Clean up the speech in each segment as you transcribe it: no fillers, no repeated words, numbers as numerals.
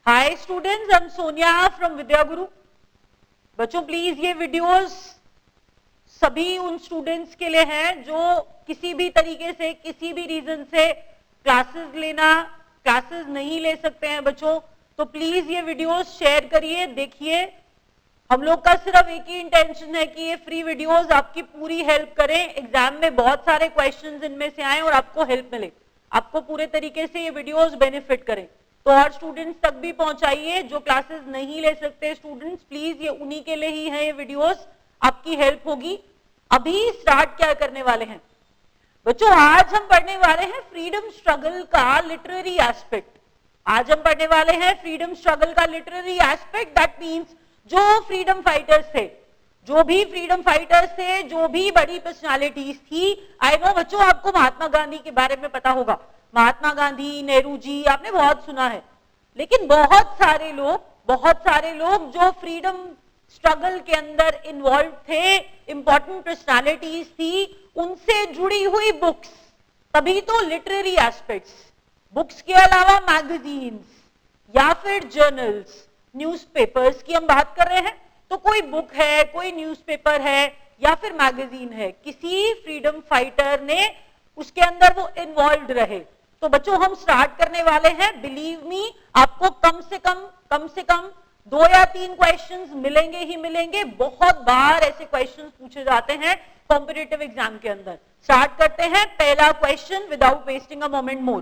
Hi students, I am Sonia from Vidya Guru. बच्चों please ये videos सभी उन स्टूडेंट्स के लिए हैं जो किसी भी तरीके से किसी भी रीजन से क्लासेस नहीं ले सकते हैं बच्चों। तो प्लीज ये वीडियोस शेयर करिए, देखिए। हम लोग का सिर्फ एक ही इंटेंशन है कि ये फ्री वीडियोस आपकी पूरी हेल्प करें, एग्जाम में बहुत सारे क्वेश्चंस इनमें से आए और आपको हेल्प मिले, आपको पूरे तरीके से ये वीडियोस बेनिफिट करें। तो और स्टूडेंट्स तक भी पहुंचाइए जो क्लासेस नहीं ले सकते स्टूडेंट्स, प्लीज ये उन्हीं के लिए ही है ये वीडियोस, आपकी हेल्प होगी। अभी स्टार्ट क्या करने वाले हैं बच्चों, आज हम पढ़ने वाले हैं फ्रीडम स्ट्रगल का लिटरेरी एस्पेक्ट। आज हम पढ़ने वाले हैं फ्रीडम स्ट्रगल का लिटरेरी एस्पेक्ट। दैट मीन्स जो फ्रीडम फाइटर्स थे, जो भी बड़ी पर्सनालिटीज थी। आई नो बच्चों आपको महात्मा गांधी के बारे में पता होगा, महात्मा गांधी, नेहरू जी आपने बहुत सुना है, लेकिन बहुत सारे लोग जो फ्रीडम स्ट्रगल के अंदर इन्वॉल्व थे, इंपॉर्टेंट पर्सनालिटीज थी, उनसे जुड़ी हुई बुक्स, तभी तो लिटरेरी एस्पेक्ट्स। बुक्स के अलावा मैगजीन्स या फिर जर्नल्स, न्यूज़पेपर्स की हम बात कर रहे हैं। तो कोई बुक है, कोई न्यूज़पेपर है या फिर मैगजीन है, किसी फ्रीडम फाइटर ने उसके अंदर वो इन्वॉल्व रहे। तो बच्चों हम स्टार्ट करने वाले हैं। बिलीव मी, आपको कम से कम 2 या 3 क्वेश्चंस मिलेंगे ही मिलेंगे। बहुत बार ऐसे क्वेश्चंस पूछे जाते हैं कॉम्पिटिटिव एग्जाम के अंदर। स्टार्ट करते हैं। पहला question without wasting a moment more.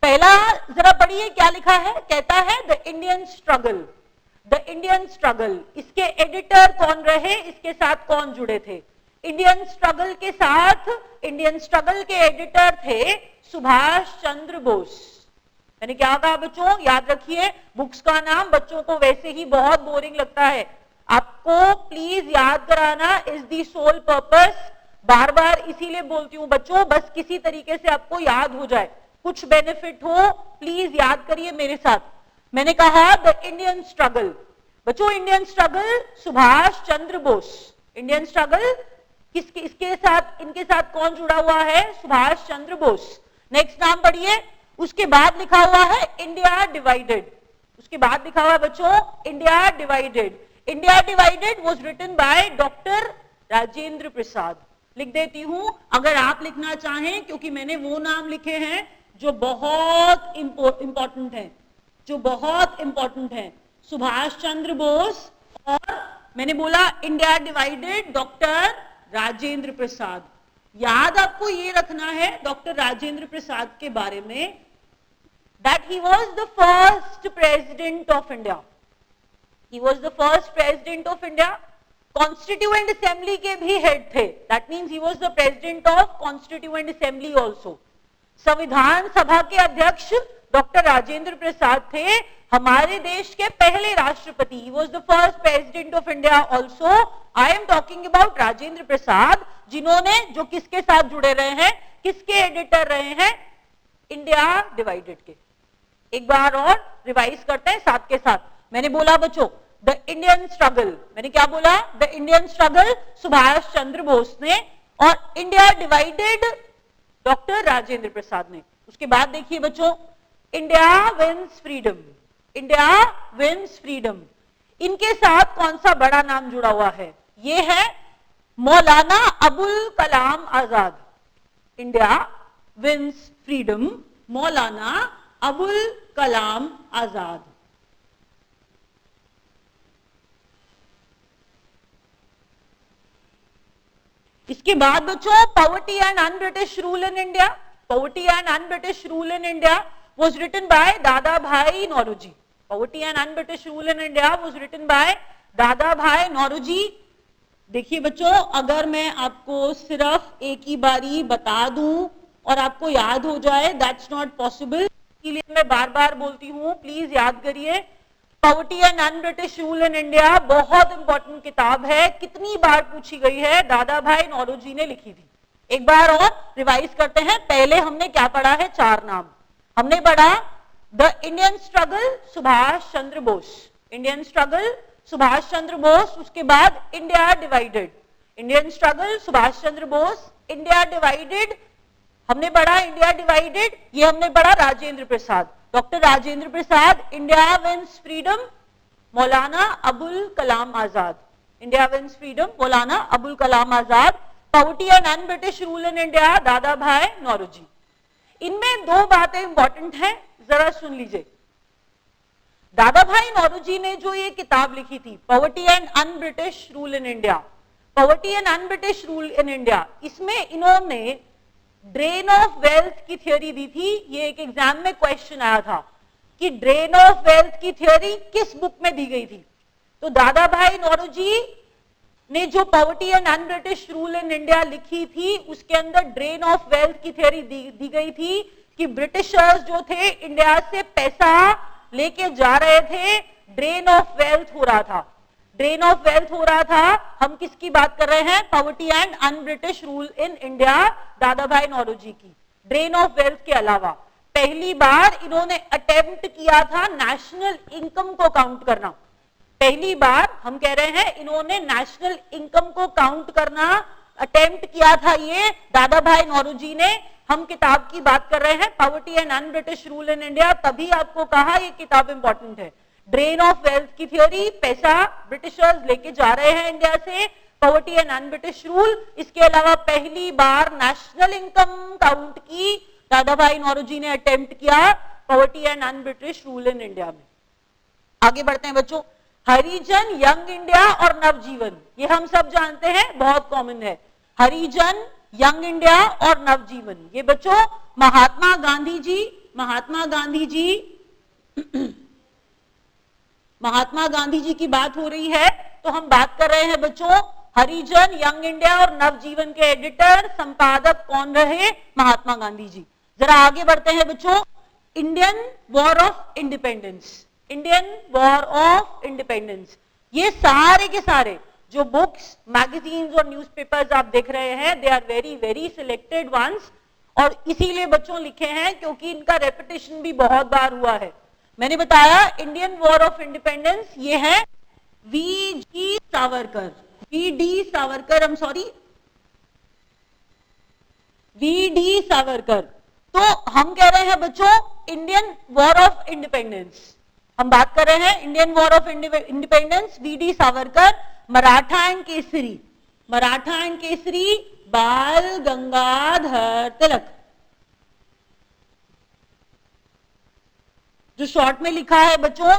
पहला जरा पढ़िए क्या लिखा है। कहता है द इंडियन स्ट्रगल। इसके एडिटर कौन रहे, इसके साथ कौन जुड़े थे? इंडियन स्ट्रगल के एडिटर थे सुभाष चंद्र बोस। मैंने क्या कहा बच्चों, याद रखिए बुक्स का नाम बच्चों को वैसे ही बहुत बोरिंग लगता है, आपको प्लीज याद कराना इज दी सोल पर्पस। बार बार इसीलिए बोलती हूँ बच्चों, बस किसी तरीके से आपको याद हो जाए, कुछ बेनिफिट हो, प्लीज याद करिए मेरे साथ। मैंने कहा द इंडियन स्ट्रगल। बच्चों Indian struggle Subhash Chandra Bose. Indian struggle इनके साथ कौन जुड़ा हुआ है? सुभाष चंद्र बोस। नेक्स्ट नाम पढ़िए। उसके बाद लिखा हुआ है इंडिया डिवाइडेड। उसके बाद लिखा हुआ है बच्चों India divided. India divided was written by doctor Rajendra Prasad. लिख देती हूं अगर आप लिखना चाहें, क्योंकि मैंने वो नाम लिखे हैं जो बहुत इंपॉर्टेंट है, सुभाष चंद्र बोस, और मैंने बोला इंडिया डिवाइडेड डॉक्टर राजेंद्र प्रसाद। याद आपको ये रखना है डॉक्टर राजेंद्र प्रसाद के बारे में, that he was the first president of India. Constituent Assembly के भी हेड थे। That means he was the president of Constituent Assembly also. संविधान सभा के अध्यक्ष डॉक्टर राजेंद्र प्रसाद थे, हमारे देश के पहले राष्ट्रपति। He was the first president of India also. I am talking about Rajendra Prasad, जिन्होंने जो किसके साथ जुड़े रहे हैं, किसके एडिटर रहे हैं? इंडिया डिवाइडेड के। एक बार और रिवाइज करते हैं साथ के साथ। मैंने बोला बच्चों द इंडियन स्ट्रगल, मैंने क्या बोला? The Indian struggle Subhash Chandra Bose ने, और India divided doctor Rajendra Prasad ने। उसके बाद देखिए बच्चों India wins freedom. India wins freedom, इनके साथ कौन सा बड़ा नाम जुड़ा हुआ है? ये है Maulana Abul Kalam Azad. India wins freedom, Maulana Abul Kalam Azad. इसके बाद बच्चों poverty and un-British rule in India. Poverty and un-British rule in India was written by Dadabhai Naoroji. Poverty and un-British rule in India was written by Dadabhai Naoroji. देखिए बच्चों अगर मैं आपको सिर्फ एक ही बारी बता दूं और आपको याद हो जाए, दैट्स नॉट पॉसिबल, इसलिए मैं बार बार बोलती हूँ, प्लीज याद करिए। Poverty and un-British rule in India बहुत इंपॉर्टेंट किताब है, कितनी बार पूछी गई है, दादा भाई नौरोजी ने लिखी थी। एक बार और रिवाइज करते हैं। पहले हमने क्या पढ़ा है? 4 नाम हमने पढ़ा। The Indian struggle Subhash Chandra Bose, Indian struggle Subhash Chandra Bose. उसके बाद India divided, Indian struggle Subhash Chandra Bose, India divided हमने पढ़ा इंडिया डिवाइडेड, ये हमने पढ़ा Rajendra Prasad, doctor Rajendra Prasad, India wins freedom, Maulana Abul Kalam Azad, India wins freedom, Maulana Abul Kalam Azad, poverty and un British rule in India, Dadabhai Naoroji. इनमें दो बातें इंपॉर्टेंट हैं, जरा सुन लीजिए। दादा भाई नौरोजी ने जो ये किताब लिखी थी poverty and un British rule in India, poverty and un British rule in India, इसमें इन्होंने ड्रेन ऑफ वेल्थ की थ्योरी दी थी। ये एक एग्जाम में क्वेश्चन आया था कि ड्रेन ऑफ वेल्थ की थ्योरी किस बुक में दी गई थी। तो दादा भाई नौरोजी ने जो poverty and un British rule in India लिखी थी उसके अंदर ड्रेन ऑफ वेल्थ की थ्योरी दी गई थी कि ब्रिटिशर्स जो थे इंडिया से पैसा लेके जा रहे थे, ड्रेन ऑफ वेल्थ हो रहा था, ड्रेन ऑफ वेल्थ हो रहा था। हम किसकी बात कर रहे हैं? Poverty and un British rule in India, Dadabhai Naoroji की। ड्रेन ऑफ वेल्थ के अलावा पहली बार इन्होंने अटेम्प्ट किया था नेशनल इनकम को काउंट करना। पहली बार हम कह रहे हैं इन्होंने नेशनल इनकम को काउंट करना अटेम्प्ट किया था, ये दादा भाई नौरोजी ने। हम किताब की बात कर रहे हैं poverty and un British rule in India, तभी आपको कहा ये किताब इंपॉर्टेंट है। ड्रेन ऑफ वेल्थ की थ्योरी, पैसा ब्रिटिशर्स लेके जा रहे हैं इंडिया से, poverty and un British rule. इसके अलावा पहली बार नेशनल इनकम काउंट की दादा भाई नौरोजी ने अटेम्प्ट किया poverty and un British rule in India में। आगे बढ़ते हैं बच्चों। हरिजन, यंग इंडिया और नवजीवन, ये हम सब जानते हैं, बहुत कॉमन है। हरिजन, यंग इंडिया और नवजीवन, ये बच्चों महात्मा गांधी जी, महात्मा गांधी जी की बात हो रही है। तो हम बात कर रहे हैं बच्चों हरिजन, यंग इंडिया और नवजीवन के एडिटर संपादक कौन रहे? महात्मा गांधी जी। जरा आगे बढ़ते हैं बच्चों। Indian war of independence, Indian war of independence, ये सारे के सारे जो बुक्स, मैगजीन्स और न्यूज़पेपर्स आप देख रहे हैं, they are very very selected ones, और इसीलिए बच्चों लिखे हैं क्योंकि इनका रेपिटेशन भी बहुत बार हुआ है। मैंने बताया इंडियन वॉर ऑफ इंडिपेंडेंस, ये है V G. Savarkar, V D. Savarkar, I'm sorry, V D. Savarkar. तो हम कह रहे हैं बच्चों इंडियन वॉर ऑफ इंडिपेंडेंस, हम बात कर रहे हैं Indian war of independence, VD. Savarkar. Maratha and Kesari, Maratha and Kesari, Bal Gangadhar तिलक। जो शॉर्ट में लिखा है बच्चों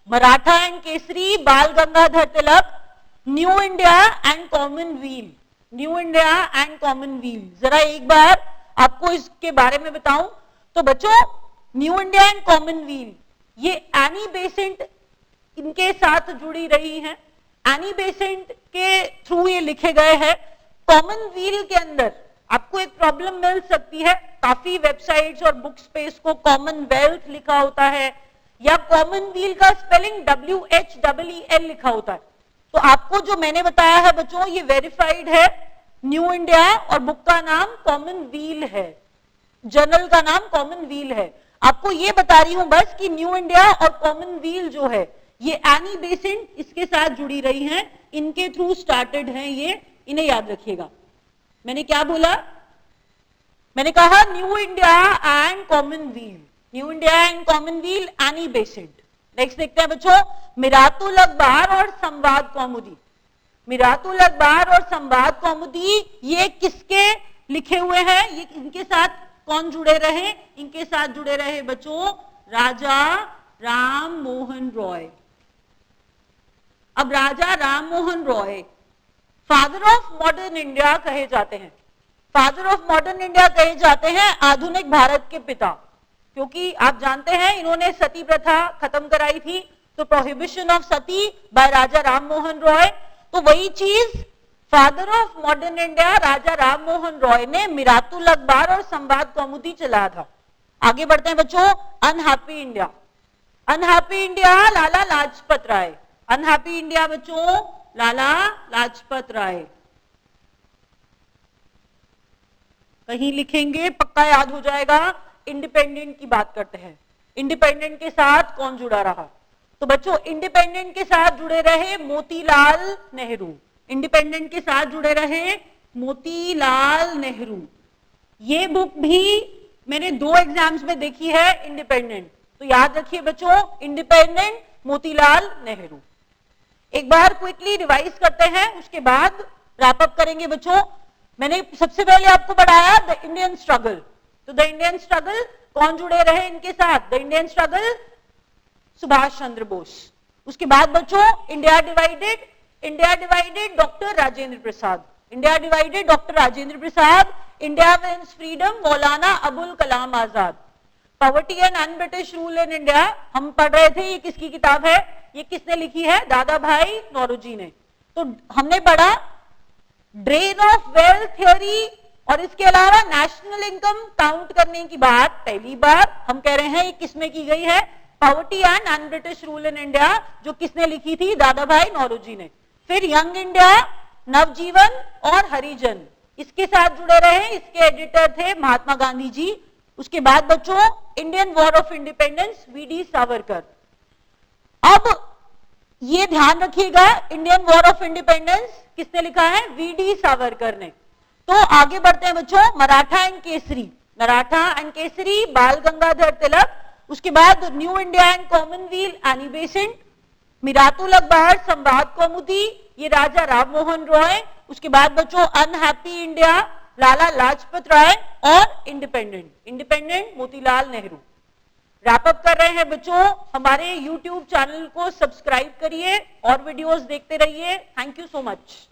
Maratha and Kesari, Bal Gangadhar Tilak. New India and commonwealth, new India and commonwealth. जरा एक बार आपको इसके बारे में बताऊं तो बच्चों न्यू इंडिया एंड कॉमनवेल्थ, ये एनी बेसेंट इनके साथ जुड़ी रही हैं, एनी बेसेंट के थ्रू ये लिखे गए हैं। कॉमनवेल्थ के अंदर आपको एक प्रॉब्लम मिल सकती है, काफी वेबसाइट्स और बुक्स पे इसको कॉमनवेल्थ लिखा होता है या कॉमनवेल्थ का स्पेलिंग WHEEL लिखा होता है। तो आपको जो मैंने बताया है बच्चों ये वेरीफाइड है, न्यू इंडिया और बुक का नाम कॉमनवेल्थ है, जर्नल का नाम कॉमनवेल्थ है। आपको ये बता रही हूं बस कि न्यू इंडिया और कॉमनवेल्थ जो है ये एनी बेसेंट इसके साथ जुड़ी रही हैं, इनके थ्रू स्टार्टेड हैं ये, इन्हें याद रखिएगा। मैंने क्या बोला? मैंने कहा new India and commonwealth, new India and commonwealth Annie Besant. Next देखते हैं बच्चों मिरातुल अखबार और संवाद कौमुदी। मिरातुल अखबार और संवाद कौमुदी ये किसके लिखे हुए हैं? ये इनके साथ कौन जुड़े रहे? इनके साथ जुड़े रहे बच्चों राजा राम मोहन रॉय। अब Raja Ram Mohan Roy father of modern India कहे जाते हैं, फादर ऑफ मॉडर्न इंडिया कहे जाते हैं, आधुनिक भारत के पिता, क्योंकि आप जानते हैं इन्होंने सती प्रथा खत्म कराई थी, तो प्रोहिबिशन ऑफ सती बाय राजा राम मोहन रॉय। तो वही चीज फादर ऑफ मॉडर्न इंडिया राजा राम मोहन रॉय ने मिरातुल अखबार और संवाद कौमुदी चलाया था। आगे बढ़ते हैं बच्चों unhappy India, unhappy India Lala Lajpat Rai, unhappy India बच्चों लाला लाजपत राय। कहीं लिखेंगे पक्का याद हो जाएगा। इंडिपेंडेंट की बात करते हैं, इंडिपेंडेंट के साथ कौन जुड़ा रहा? तो बच्चों इंडिपेंडेंट के साथ जुड़े रहे मोतीलाल नेहरू, इंडिपेंडेंट के साथ जुड़े रहे मोतीलाल नेहरू। ये बुक भी मैंने 2 एग्जाम्स में देखी है इंडिपेंडेंट, तो याद रखिए बच्चों, इंडिपेंडेंट मोतीलाल नेहरू। एक बार क्विकली रिवाइज करते हैं, उसके बाद रैप अप करेंगे बच्चों। मैंने सबसे पहले आपको पढ़ाया द इंडियन स्ट्रगल, तो द इंडियन स्ट्रगल कौन जुड़े रहे इनके साथ, the Indian struggle Subhash Chandra Bose. उसके बाद बच्चों India divided doctor Rajendra Prasad, India divided doctor Rajendra Prasad, India wins freedom Maulana Abul Kalam Azad, poverty and un British rule in India हम पढ़ रहे थे, ये किसकी किताब है, ये किसने लिखी है, दादा भाई नौरोजी ने। तो हमने पढ़ा ड्रेन ऑफ वेल्थ थ्योरी, और इसके अलावा नेशनल इनकम काउंट करने की बात पहली बार हम कह रहे हैं ये किसमें की गई है, poverty and un British rule in India, जो किसने लिखी थी, दादा भाई नौरोजी ने। फिर यंग इंडिया, नवजीवन और हरिजन, इसके साथ जुड़े रहे, इसके एडिटर थे महात्मा गांधी जी। उसके बाद बच्चों Indian war of independence, VD Savarkar. अब ये ध्यान रखिएगा, इंडियन वॉर ऑफ इंडिपेंडेंस किसने लिखा है, वीडी सावरकर ने। तो आगे बढ़ते हैं बच्चों, मराठा एंड केसरी बाल गंगाधर तिलक। उसके बाद new India and commonwealth Annie Besant, Miratul Akhbar Sambad कौमुदी, ये राजा राम मोहन रॉय। उसके बाद बच्चों अनहैप्पी इंडिया, लाला लाजपत राय, और independent Motilal Nehru. Wrap up कर रहे हैं बच्चों, हमारे YouTube चैनल को सब्सक्राइब करिए और वीडियोस देखते रहिए। Thank you so much.